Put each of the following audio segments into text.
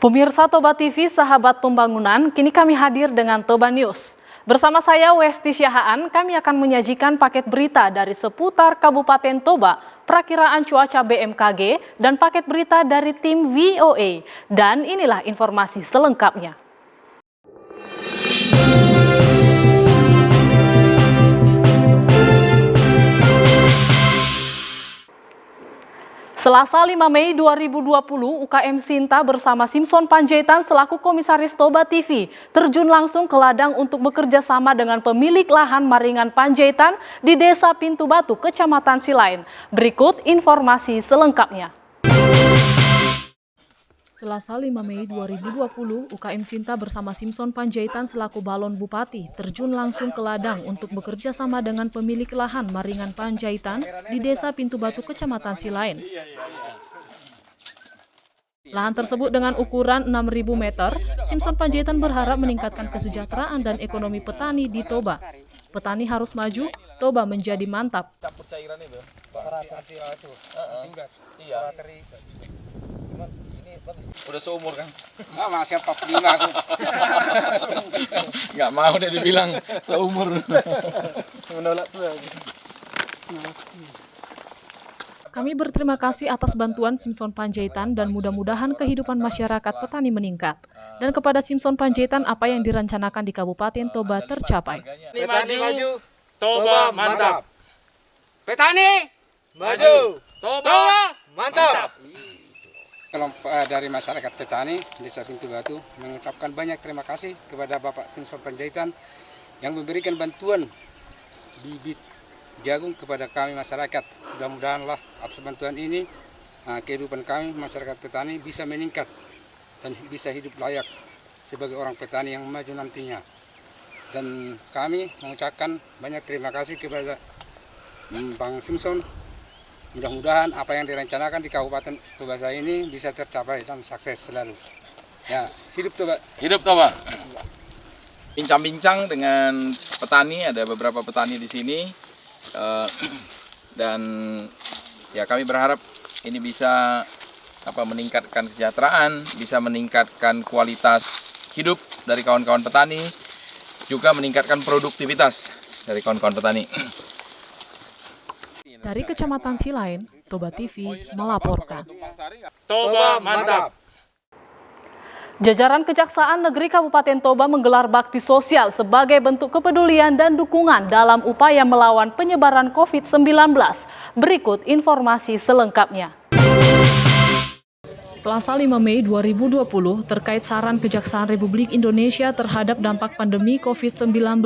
Pemirsa Toba TV, sahabat pembangunan, kini kami hadir dengan Toba News. Bersama saya Westi Syahaan, kami akan menyajikan paket berita dari seputar Kabupaten Toba, perakiraan cuaca BMKG, dan paket berita dari tim VOA. Dan inilah informasi selengkapnya. Selasa 5 Mei 2020, UKM Sinta bersama Simpson Panjaitan selaku Komisaris Toba TV terjun langsung ke ladang untuk bekerja sama dengan pemilik lahan Maringan Panjaitan di Desa Pintu Batu, Kecamatan Silain. Berikut informasi selengkapnya. Selasa 5 Mei 2020, UKM Sinta bersama Simpson Panjaitan selaku Balon Bupati terjun langsung ke ladang untuk bekerja sama dengan pemilik lahan Maringan Panjaitan di Desa Pintu Batu, Kecamatan Silain. Lahan tersebut dengan ukuran 6.000 meter, Simpson Panjaitan berharap meningkatkan kesejahteraan dan ekonomi petani di Toba. Petani harus maju, Toba menjadi mantap. Udah seumur kan? Nggak, masih 45 aku. Nggak mau deh dibilang seumur. Menolak tuh. Kami berterima kasih atas bantuan Simpson Panjaitan dan mudah-mudahan kehidupan masyarakat petani meningkat. Dan kepada Simpson Panjaitan, apa yang direncanakan di Kabupaten Toba tercapai. Petani maju, Toba mantap. Petani Maju, Toba mantap. Kelompok dari masyarakat petani Desa Pintu Batu mengucapkan banyak terima kasih kepada Bapak Simpson Panjaitan yang memberikan bantuan bibit jagung kepada kami masyarakat. Mudah-mudahanlah atas bantuan ini kehidupan kami masyarakat petani bisa meningkat dan bisa hidup layak sebagai orang petani yang maju nantinya. Dan kami mengucapkan banyak terima kasih kepada Bang Simpson. Mudah-mudahan apa yang direncanakan di Kabupaten Toba ini bisa tercapai dan sukses selalu. Ya, hidup Toba. Hidup Toba. Bincang-bincang dengan petani, ada beberapa petani di sini, dan ya kami berharap ini bisa meningkatkan kesejahteraan, bisa meningkatkan kualitas hidup dari kawan-kawan petani, juga meningkatkan produktivitas dari kawan-kawan petani. Dari Kecamatan Silain, Toba TV melaporkan. Toba mantap. Jajaran Kejaksaan Negeri Kabupaten Toba menggelar bakti sosial sebagai bentuk kepedulian dan dukungan dalam upaya melawan penyebaran COVID-19. Berikut informasi selengkapnya. Selasa 5 Mei 2020 terkait saran Kejaksaan Republik Indonesia terhadap dampak pandemi COVID-19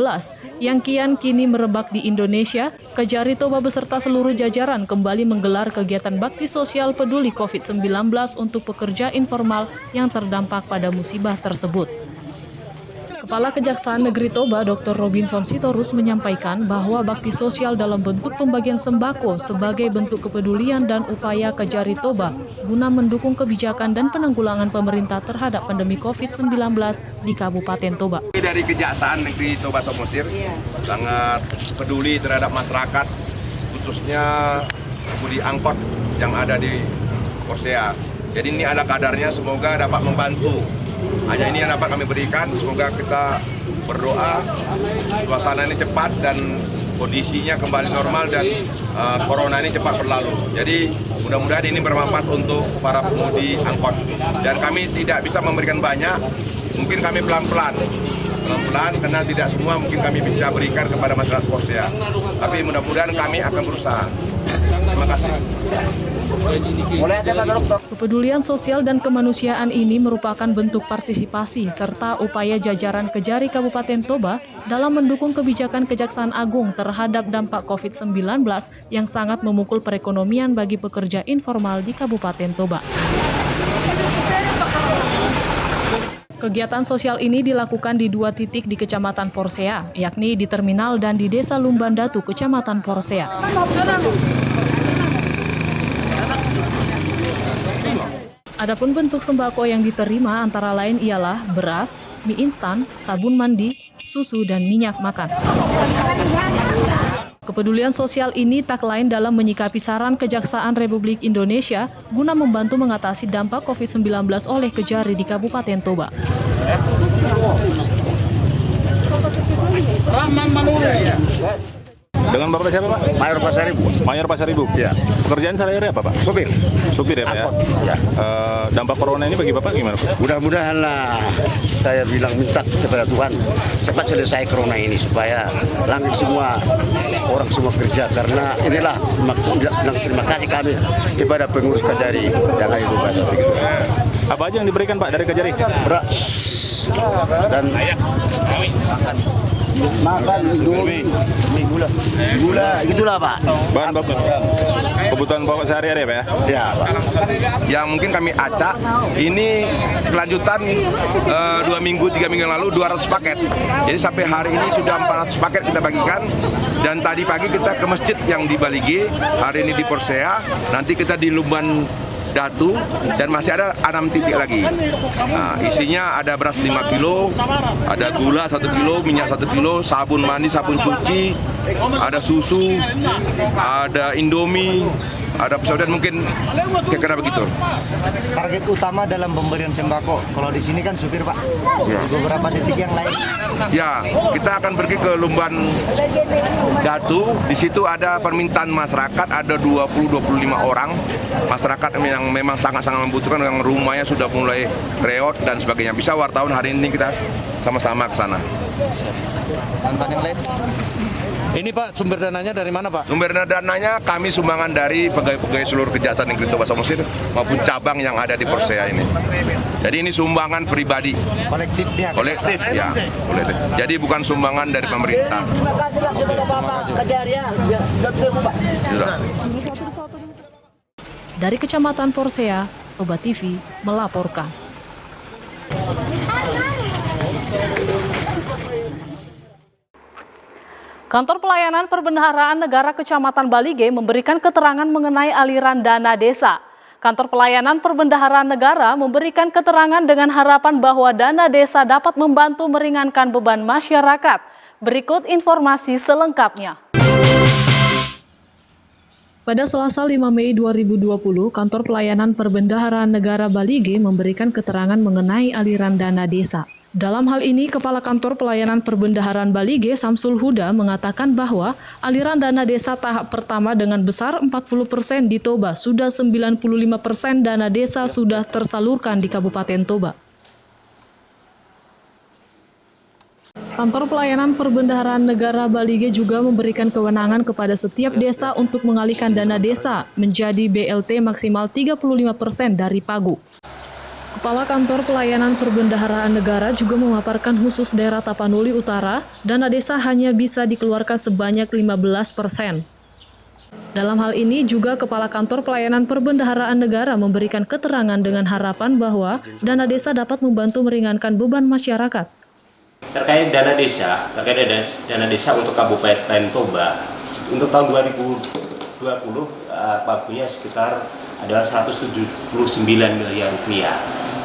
yang kini merebak di Indonesia, Kejari Toba beserta seluruh jajaran kembali menggelar kegiatan bakti sosial peduli COVID-19 untuk pekerja informal yang terdampak pada musibah tersebut. Kepala Kejaksaan Negeri Toba, Dr. Robinson Sitorus menyampaikan bahwa bakti sosial dalam bentuk pembagian sembako sebagai bentuk kepedulian dan upaya Kejari Toba guna mendukung kebijakan dan penanggulangan pemerintah terhadap pandemi COVID-19 di Kabupaten Toba. Dari Kejaksaan Negeri Toba Samosir sangat peduli terhadap masyarakat, khususnya pengemudi angkot yang ada di Porsea. Jadi ini ada kadarnya, semoga dapat membantu. Hanya ini yang dapat kami berikan, semoga kita berdoa suasana ini cepat dan kondisinya kembali normal dan corona ini cepat berlalu. Jadi mudah-mudahan ini bermanfaat untuk para pengemudi angkot. Dan kami tidak bisa memberikan banyak, mungkin kami pelan-pelan karena tidak semua mungkin kami bisa berikan kepada masyarakat Porsea. Tapi mudah-mudahan kami akan berusaha. Terima kasih. Kepedulian sosial dan kemanusiaan ini merupakan bentuk partisipasi serta upaya jajaran Kejari Kabupaten Toba dalam mendukung kebijakan Kejaksaan Agung terhadap dampak COVID-19 yang sangat memukul perekonomian bagi pekerja informal di Kabupaten Toba. Kegiatan sosial ini dilakukan di 2 titik di Kecamatan Porsea, yakni di Terminal dan di Desa Lumbandatu, Kecamatan Porsea. Adapun bentuk sembako yang diterima antara lain ialah beras, mie instan, sabun mandi, susu, dan minyak makan. Kepedulian sosial ini tak lain dalam menyikapi saran Kejaksaan Republik Indonesia guna membantu mengatasi dampak COVID-19 oleh Kejari di Kabupaten Toba. Dengan Bapak siapa, Pak? Mayor Pasaribu. Mayor Pasaribu? Ya. Pekerjaan sehari-hari apa, Pak? Sopir. Supir ya, Pak? Ya? Angkot. Ya. Dampak corona ini bagi Bapak gimana, Pak? Mudah-mudahan lah saya bilang minta kepada Tuhan cepat selesai corona ini supaya langit semua orang semua kerja, karena inilah terima kasih kami kepada pengurus Kejari yang ada itu bahasa begitu. Apa aja yang diberikan, Pak, dari Kejari? Beras dan makan gula gitulah, Pak. Bahan Bapak, kebutuhan pokok sehari-hari ya, Pak ya? Ya, Pak. Yang mungkin kami acak, ini kelanjutan 2 minggu, 3 minggu yang lalu 200 paket. Jadi sampai hari ini sudah 400 paket kita bagikan. Dan tadi pagi kita ke masjid yang di Balige, hari ini di Porsea, nanti kita di Lumban Datu, dan masih ada 6 titik lagi. Nah, isinya ada beras 5 kilo, ada gula 1 kilo, minyak 1 kilo, sabun mandi, sabun cuci, ada susu, ada Indomie, ada pesawat, mungkin kira-kira begitu. Target utama dalam pemberian sembako, kalau di sini kan supir, Pak, Ya. di beberapa titik yang lain. Ya, kita akan pergi ke Lumban Datu. Di situ ada permintaan masyarakat, ada 20-25 orang masyarakat yang memang sangat-sangat membutuhkan, yang rumahnya sudah mulai reot dan sebagainya. Bisa wartawan hari ini kita sama-sama ke sana. Tantangan yang lain. Ini Pak, sumber dananya dari mana, Pak? Sumber dananya kami sumbangan dari pegawai-pegawai seluruh Kejaksaan Negeri Toba Samosir maupun cabang yang ada di Porsea ini. Jadi ini sumbangan pribadi. Kolektif ya. Kolektif ya, kolektif. Jadi bukan sumbangan dari pemerintah. Sudah. Dari Kecamatan Porsea, Toba TV melaporkan. Kantor Pelayanan Perbendaharaan Negara Kecamatan Balige memberikan keterangan mengenai aliran dana desa. Kantor Pelayanan Perbendaharaan Negara memberikan keterangan dengan harapan bahwa dana desa dapat membantu meringankan beban masyarakat. Berikut informasi selengkapnya. Pada Selasa 5 Mei 2020, Kantor Pelayanan Perbendaharaan Negara Balige memberikan keterangan mengenai aliran dana desa. Dalam hal ini, Kepala Kantor Pelayanan Perbendaharaan Balige, Samsul Huda, mengatakan bahwa aliran dana desa tahap pertama dengan besar 40% di Toba, sudah 95% dana desa sudah tersalurkan di Kabupaten Toba. Kantor Pelayanan Perbendaharaan Negara Balige juga memberikan kewenangan kepada setiap desa untuk mengalihkan dana desa menjadi BLT maksimal 35% dari pagu. Kepala Kantor Pelayanan Perbendaharaan Negara juga memaparkan khusus daerah Tapanuli Utara, dana desa hanya bisa dikeluarkan sebanyak 15%. Dalam hal ini juga Kepala Kantor Pelayanan Perbendaharaan Negara memberikan keterangan dengan harapan bahwa dana desa dapat membantu meringankan beban masyarakat. Terkait dana desa untuk Kabupaten Toba, untuk tahun 2020 pagunya sekitar adalah 179 miliar rupiah.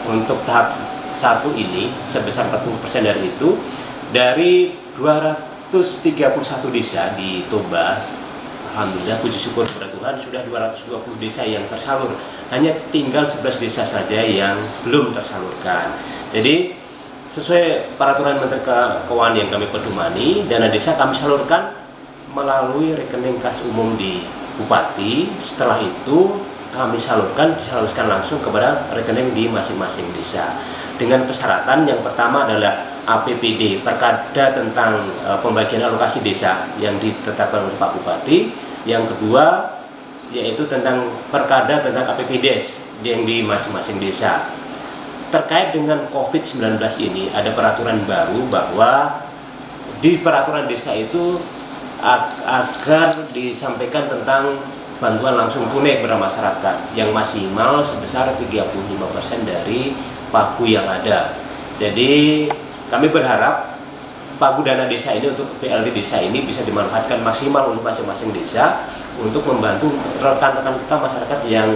Untuk tahap 1 ini sebesar 40% dari itu, dari 231 desa di Toba, alhamdulillah puji syukur kepada Tuhan sudah 220 desa yang tersalur. Hanya tinggal 11 desa saja yang belum tersalurkan. Jadi sesuai peraturan Menteri Keuangan yang kami pedomani, dana desa kami salurkan melalui rekening kas umum di Bupati. Setelah itu kami disalurkan langsung kepada rekening di masing-masing desa. Dengan persyaratan yang pertama adalah APBD, Perkada tentang pembagian alokasi desa yang ditetapkan oleh Pak Bupati. Yang kedua yaitu tentang Perkada tentang APBDes yang di masing-masing desa. Terkait dengan COVID-19 ini ada peraturan baru bahwa di peraturan desa itu agar disampaikan tentang bantuan langsung tunai kepada masyarakat yang maksimal sebesar 35% dari pagu yang ada. Jadi kami berharap pagu dana desa ini untuk BLT desa ini bisa dimanfaatkan maksimal untuk masing-masing desa untuk membantu rekan-rekan kita masyarakat yang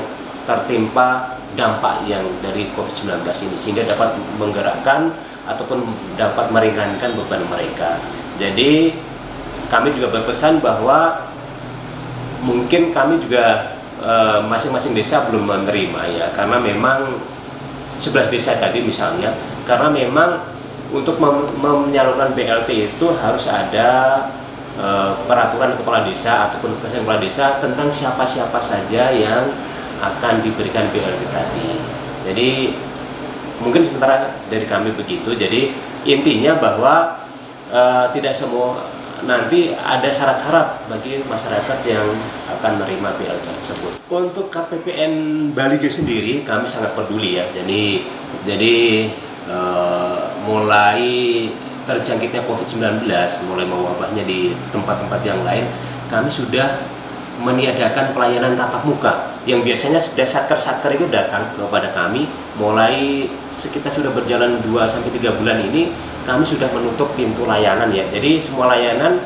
tertimpa dampak yang dari COVID-19 ini, sehingga dapat menggerakkan ataupun dapat meringankan beban mereka. Jadi kami juga berpesan bahwa mungkin kami juga masing-masing desa belum menerima ya, karena memang 11 desa tadi misalnya, karena memang untuk menyalurkan BLT itu harus ada peraturan kepala desa ataupun keputusan kepala desa tentang siapa-siapa saja yang akan diberikan BLT tadi. Jadi mungkin sementara dari kami begitu. Jadi intinya bahwa tidak semua, nanti ada syarat-syarat bagi masyarakat yang akan menerima BLT tersebut. Untuk KPPN Balige sendiri kami sangat peduli ya. Jadi mulai terjangkitnya COVID-19, mulai mewabahnya di tempat-tempat yang lain, kami sudah meniadakan pelayanan tatap muka yang biasanya satker-satker itu datang kepada kami. Mulai sekitar sudah berjalan 2-3 bulan ini, kami sudah menutup pintu layanan ya. Jadi semua layanan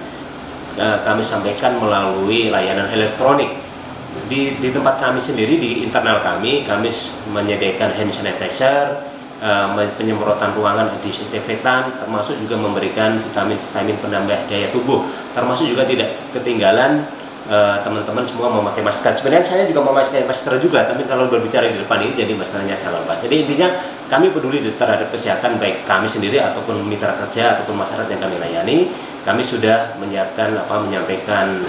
kami sampaikan melalui layanan elektronik. Di tempat kami sendiri, di internal kami menyediakan hand sanitizer, penyemprotan ruangan disinfektan, termasuk juga memberikan vitamin-vitamin penambah daya tubuh, termasuk juga tidak ketinggalan teman-teman semua memakai masker. Sebenarnya saya juga memakai masker juga, tapi kalau berbicara di depan ini jadi maskernya saya lepas. Jadi intinya kami peduli terhadap kesehatan baik kami sendiri ataupun mitra kerja ataupun masyarakat yang kami layani. Kami sudah menyampaikan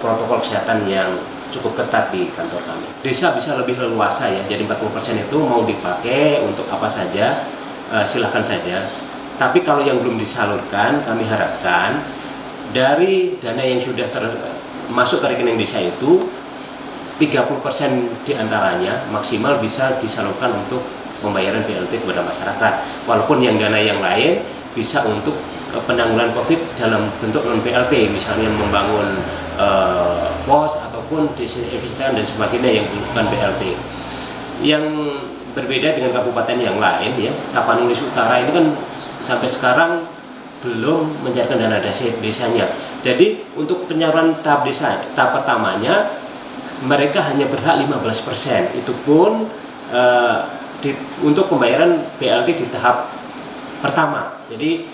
protokol kesehatan yang cukup ketat di kantor kami. Desa bisa lebih leluasa ya, jadi 40% itu mau dipakai untuk apa saja, silahkan saja. Tapi kalau yang belum disalurkan, kami harapkan dari dana yang sudah masuk ke rekening desa itu 30% diantaranya maksimal bisa disalurkan untuk pembayaran BLT kepada masyarakat. Walaupun yang dana yang lain bisa untuk penanggulangan COVID dalam bentuk non BLT, misalnya membangun pos ataupun disinfektan dan sebagainya yang bukan BLT. Yang berbeda dengan kabupaten yang lain ya, Tapanuli Utara ini kan sampai sekarang belum mencairkan dana desanya. Jadi untuk penyaluran tahap pertamanya mereka hanya berhak 15%. Itu pun untuk pembayaran BLT di tahap pertama. Jadi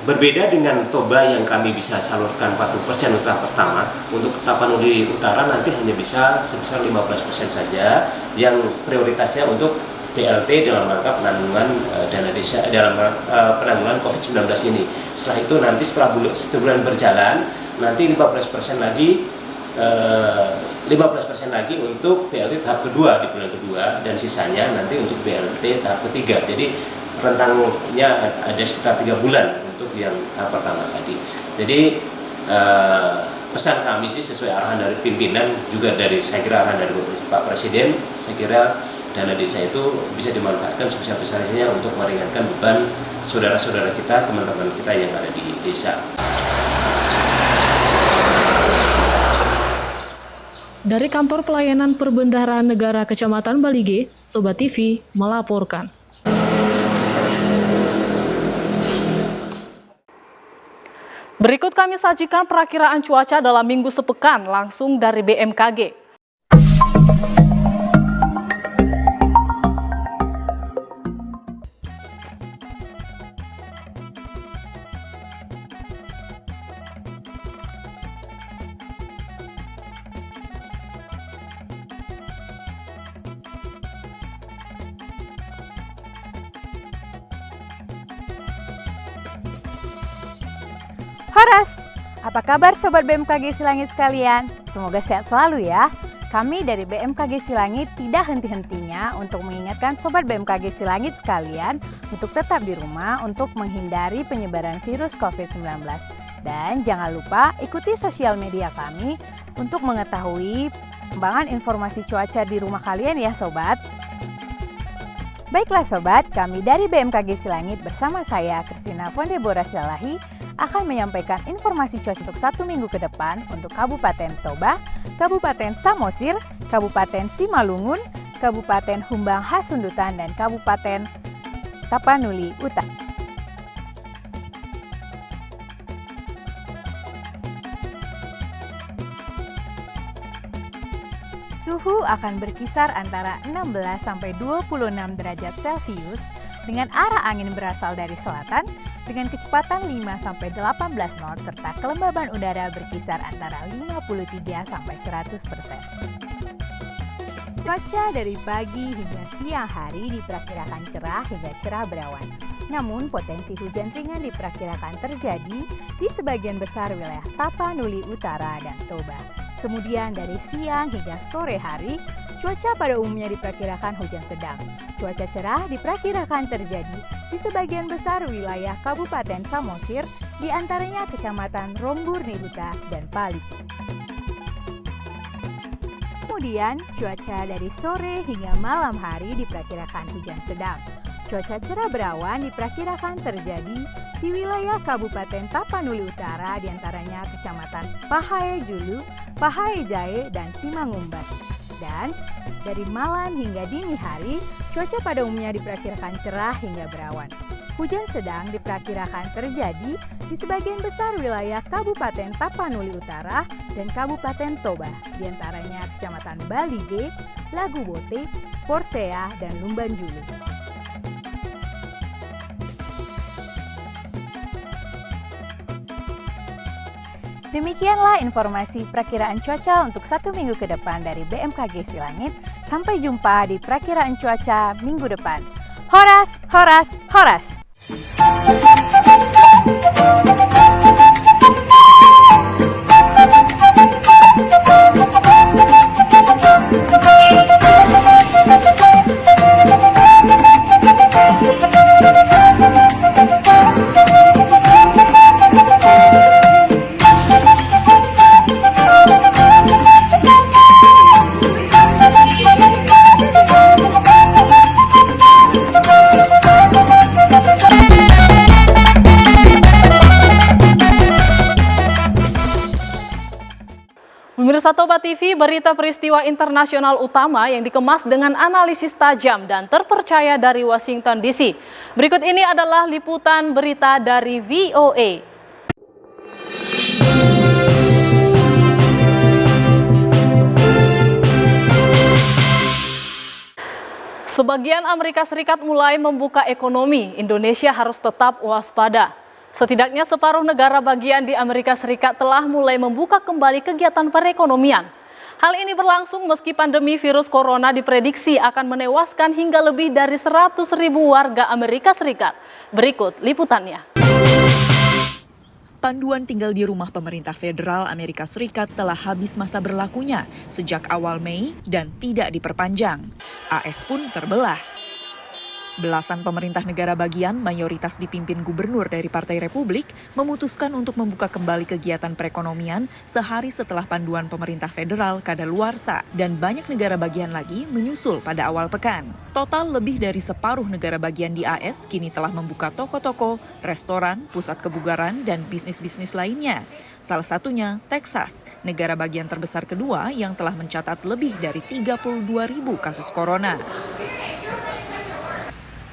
berbeda dengan Toba yang kami bisa salurkan 40% untuk tahap pertama, untuk Tapanuli Utara nanti hanya bisa sebesar 15% saja yang prioritasnya untuk BLT dalam rangka penanggulangan dana desa dalam penanggulangan COVID-19 ini. Setelah itu nanti setelah bulan berjalan nanti 15% lagi 15% lagi untuk BLT tahap kedua di bulan kedua, dan sisanya nanti untuk BLT tahap ketiga. Jadi rentangnya ada sekitar 3 bulan untuk yang tahap pertama tadi. Jadi pesan kami sih sesuai arahan dari pimpinan, juga dari saya kira arahan dari Pak Presiden, saya kira dana desa itu bisa dimanfaatkan sebesar-besarnya untuk meringankan beban saudara-saudara kita, teman-teman kita yang ada di desa. Dari Kantor Pelayanan Perbendaharaan Negara Kecamatan Balige, Toba TV melaporkan. Berikut kami sajikan perakiraan cuaca dalam minggu sepekan langsung dari BMKG. Horas, apa kabar Sobat BMKG Silangit sekalian? Semoga sehat selalu ya. Kami dari BMKG Silangit tidak henti-hentinya untuk mengingatkan Sobat BMKG Silangit sekalian untuk tetap di rumah untuk menghindari penyebaran virus COVID-19. Dan jangan lupa ikuti sosial media kami untuk mengetahui perkembangan informasi cuaca di rumah kalian ya Sobat. Baiklah Sobat, kami dari BMKG Silangit bersama saya Christina Pondebora Sialahi akan menyampaikan informasi cuaca untuk 1 minggu ke depan untuk Kabupaten Toba, Kabupaten Samosir, Kabupaten Simalungun, Kabupaten Humbang Hasundutan, dan Kabupaten Tapanuli Utara. Suhu akan berkisar antara 16 sampai 26 derajat Celcius dengan arah angin berasal dari selatan dengan kecepatan 5-18 knot serta kelembaban udara berkisar antara 53-100%. Cuaca dari pagi hingga siang hari diperkirakan cerah hingga cerah berawan. Namun potensi hujan ringan diperkirakan terjadi di sebagian besar wilayah Tapanuli Utara dan Toba. Kemudian dari siang hingga sore hari, cuaca pada umumnya diperkirakan hujan sedang. Cuaca cerah diperkirakan terjadi di sebagian besar wilayah Kabupaten Samosir, di antaranya Kecamatan Rombur Nihuta dan Paliku. Kemudian, cuaca dari sore hingga malam hari diperkirakan hujan sedang. Cuaca cerah berawan diperkirakan terjadi di wilayah Kabupaten Tapanuli Utara, diantaranya Kecamatan Pahae Julu, Pahae Jae, dan Simangumbat. Dan dari malam hingga dini hari, cuaca pada umumnya diperkirakan cerah hingga berawan. Hujan sedang diperkirakan terjadi di sebagian besar wilayah Kabupaten Tapanuli Utara dan Kabupaten Toba, diantaranya Kecamatan Balige, Lagu Bote, Porsea, dan Lumban Julu. Demikianlah informasi perakiraan cuaca untuk 1 minggu ke depan dari BMKG Silangit. Sampai jumpa di perakiraan cuaca minggu depan. Horas, horas, horas! Pemirsa Toba TV, berita peristiwa internasional utama yang dikemas dengan analisis tajam dan terpercaya dari Washington DC. Berikut ini adalah liputan berita dari VOA. Sebagian Amerika Serikat mulai membuka ekonomi, Indonesia harus tetap waspada. Setidaknya separuh negara bagian di Amerika Serikat telah mulai membuka kembali kegiatan perekonomian. Hal ini berlangsung meski pandemi virus corona diprediksi akan menewaskan hingga lebih dari 100.000 warga Amerika Serikat. Berikut liputannya. Panduan tinggal di rumah pemerintah federal Amerika Serikat telah habis masa berlakunya sejak awal Mei dan tidak diperpanjang. AS pun terbelah. Belasan pemerintah negara bagian, mayoritas dipimpin gubernur dari Partai Republik, memutuskan untuk membuka kembali kegiatan perekonomian sehari setelah panduan pemerintah federal kadaluarsa, dan banyak negara bagian lagi menyusul pada awal pekan. Total lebih dari separuh negara bagian di AS kini telah membuka toko-toko, restoran, pusat kebugaran, dan bisnis-bisnis lainnya. Salah satunya Texas, negara bagian terbesar kedua yang telah mencatat lebih dari 32.000 kasus corona.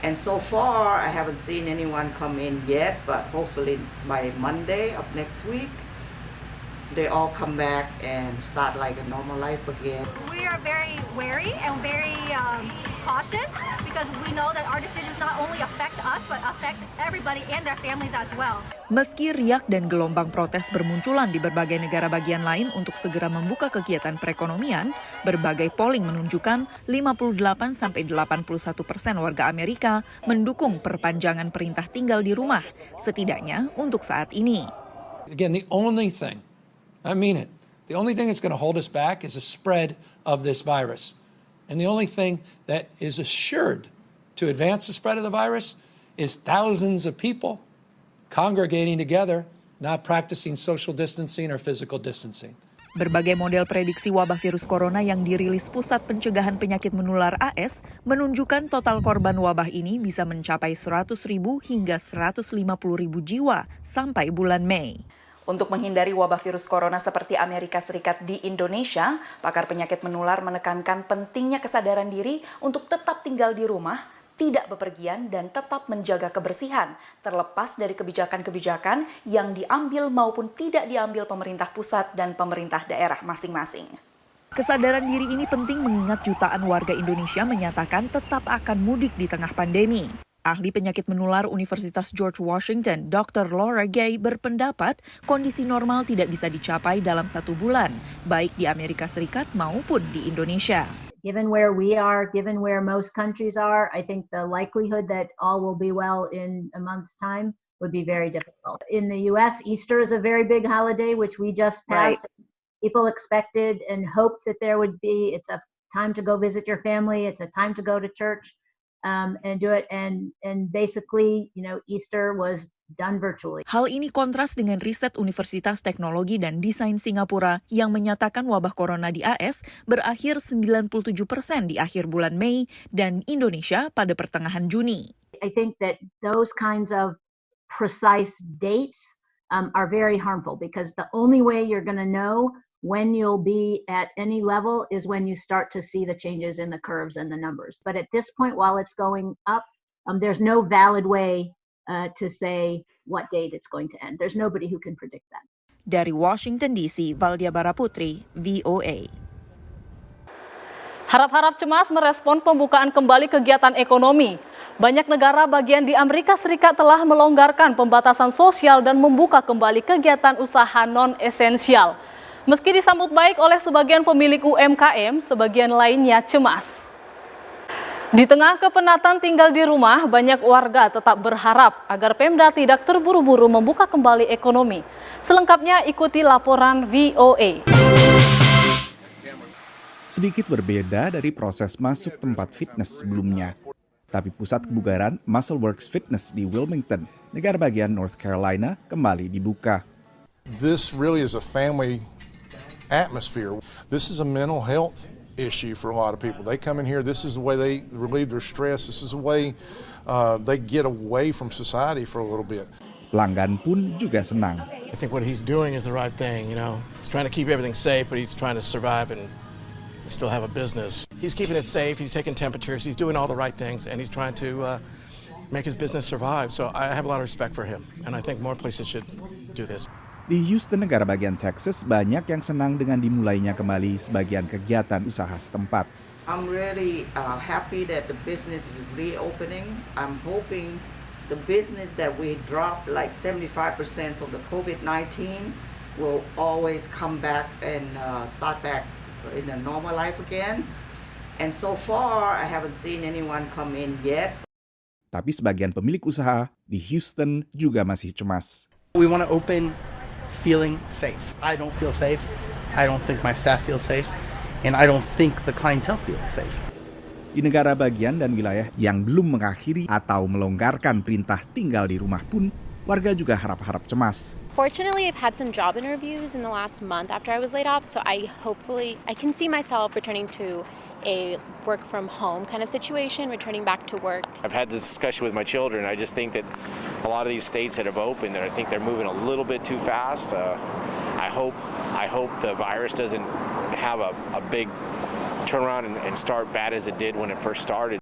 And so far, I haven't seen anyone come in yet, but hopefully by Monday of next week, they all come back and start like a normal life again. We are very wary and very cautious because we know that our decisions not only affect us, but affect everybody and their families as well. Meski riak dan gelombang protes bermunculan di berbagai negara bagian lain untuk segera membuka kegiatan perekonomian, berbagai polling menunjukkan 58-81% warga Amerika mendukung perpanjangan perintah tinggal di rumah, setidaknya untuk saat ini. Again, the only thing, I mean it, the only thing that's going to hold us back is the spread of this virus. And the only thing that is assured to advance the spread of the virus is thousands of people congregating together, not practicing social distancing or physical distancing. Berbagai model prediksi wabah virus corona yang dirilis Pusat Pencegahan Penyakit Menular AS menunjukkan total korban wabah ini bisa mencapai 100.000 hingga 150.000 jiwa sampai bulan Mei. Untuk menghindari wabah virus corona seperti Amerika Serikat di Indonesia, pakar penyakit menular menekankan pentingnya kesadaran diri untuk tetap tinggal di rumah, tidak bepergian, dan tetap menjaga kebersihan, terlepas dari kebijakan-kebijakan yang diambil maupun tidak diambil pemerintah pusat dan pemerintah daerah masing-masing. Kesadaran diri ini penting mengingat jutaan warga Indonesia menyatakan tetap akan mudik di tengah pandemi. Ahli penyakit menular Universitas George Washington, Dr. Laura Gay berpendapat kondisi normal tidak bisa dicapai dalam 1 bulan, baik di Amerika Serikat maupun di Indonesia. Given where we are, given where most countries are, I think the likelihood that all will be well in a month's time would be very difficult. In the US, Easter is a very big holiday, which we just passed. Right. People expected and hoped that there would be, it's a time to go visit your family, it's a time to go to church. And do it, and basically, Easter was done virtually. Hal ini kontras dengan riset Universitas Teknologi dan Desain Singapura yang menyatakan wabah corona di AS berakhir 97% di akhir bulan Mei dan Indonesia pada pertengahan Juni. I think that those kinds of precise dates are very harmful because the only way you're going to know when you'll be at any level is when you start to see the changes in the curves and the numbers. But at this point, while it's going up, there's no valid way to say what date it's going to end. There's nobody who can predict that. Dari Washington DC, Valdia Baraputri, VOA. Harap-harap cemas merespon pembukaan kembali kegiatan ekonomi. Banyak negara bagian di Amerika Serikat telah melonggarkan pembatasan sosial dan membuka kembali kegiatan usaha non-esensial. Meski disambut baik oleh sebagian pemilik UMKM, sebagian lainnya cemas. Di tengah kepenatan tinggal di rumah, banyak warga tetap berharap agar Pemda tidak terburu-buru membuka kembali ekonomi. Selengkapnya ikuti laporan VOA. Sedikit berbeda dari proses masuk tempat fitness sebelumnya. Tapi pusat kebugaran MuscleWorks Fitness di Wilmington, negara bagian North Carolina, kembali dibuka. This really is a family atmosphere. This is a mental health issue for a lot of people. They come in here, this is the way they relieve their stress, this is the way they get away from society for a little bit. Pelanggan pun juga senang. I think what he's doing is the right thing, He's trying to keep everything safe, but he's trying to survive and still have a business. He's keeping it safe, he's taking temperatures, he's doing all the right things, and he's trying to make his business survive. So I have a lot of respect for him, and I think more places should do this. Di Houston, negara bagian Texas, banyak yang senang dengan dimulainya kembali sebagian kegiatan usaha setempat. I'm really happy that the business is reopening. I'm hoping the business that we dropped like 75% from the COVID-19 will always come back and start back in a normal life again. And so far, I haven't seen anyone come in yet. Tapi sebagian pemilik usaha di Houston juga masih cemas. We want to open feeling safe. I don't feel safe. I don't think my staff feels safe. And I don't think the clientele feels safe. Di negara bagian dan wilayah yang belum mengakhiri atau melonggarkan perintah tinggal di rumah pun, warga juga harap-harap cemas. Fortunately, I've had some job interviews in the last month after I was laid off, so I can see myself returning to a work from home kind of situation, returning back to work. I've had this discussion with my children. I just think that a lot of these states that have opened, I think they're moving a little bit too fast. I hope the virus doesn't have a big turnaround and start bad as it did when it first started.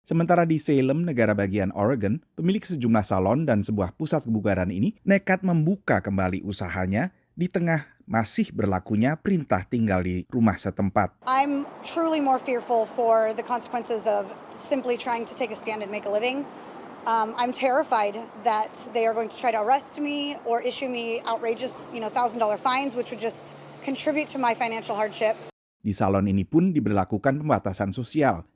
Sementara di Salem, negara bagian Oregon, pemilik sejumlah salon dan sebuah pusat kebugaran ini nekat membuka kembali usahanya di tengah masih berlakunya perintah tinggal di rumah setempat. I'm truly more fearful for the consequences of simply trying to take a stand and make a living. I'm terrified that they are going to try to arrest me or issue me outrageous, $1,000 fines, which would just contribute to my financial hardship. Di salon ini pun diberlakukan pembatasan sosial.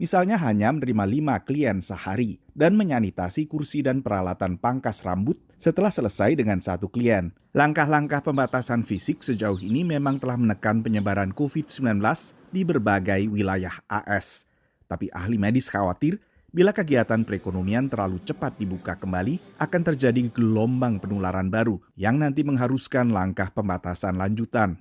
Misalnya hanya menerima 5 klien sehari dan menyanitasi kursi dan peralatan pangkas rambut setelah selesai dengan 1 klien. Langkah-langkah pembatasan fisik sejauh ini memang telah menekan penyebaran COVID-19 di berbagai wilayah AS. Tapi ahli medis khawatir bila kegiatan perekonomian terlalu cepat dibuka kembali akan terjadi gelombang penularan baru yang nanti mengharuskan langkah pembatasan lanjutan.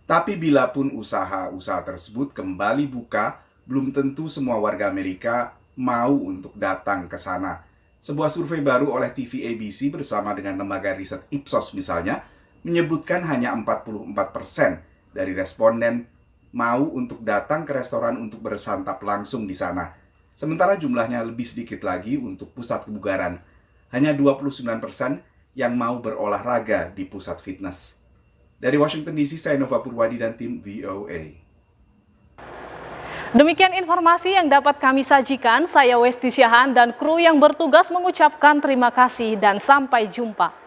Tapi bila pun usaha-usaha tersebut kembali buka, belum tentu semua warga Amerika mau untuk datang ke sana. Sebuah survei baru oleh TV ABC bersama dengan lembaga riset Ipsos misalnya, menyebutkan hanya 44% dari responden mau untuk datang ke restoran untuk bersantap langsung di sana. Sementara jumlahnya lebih sedikit lagi untuk pusat kebugaran. Hanya 29% yang mau berolahraga di pusat fitness. Dari Washington DC, saya Nova Purwadi dan tim VOA. Demikian informasi yang dapat kami sajikan. Saya Westi Syahan dan kru yang bertugas mengucapkan terima kasih dan sampai jumpa.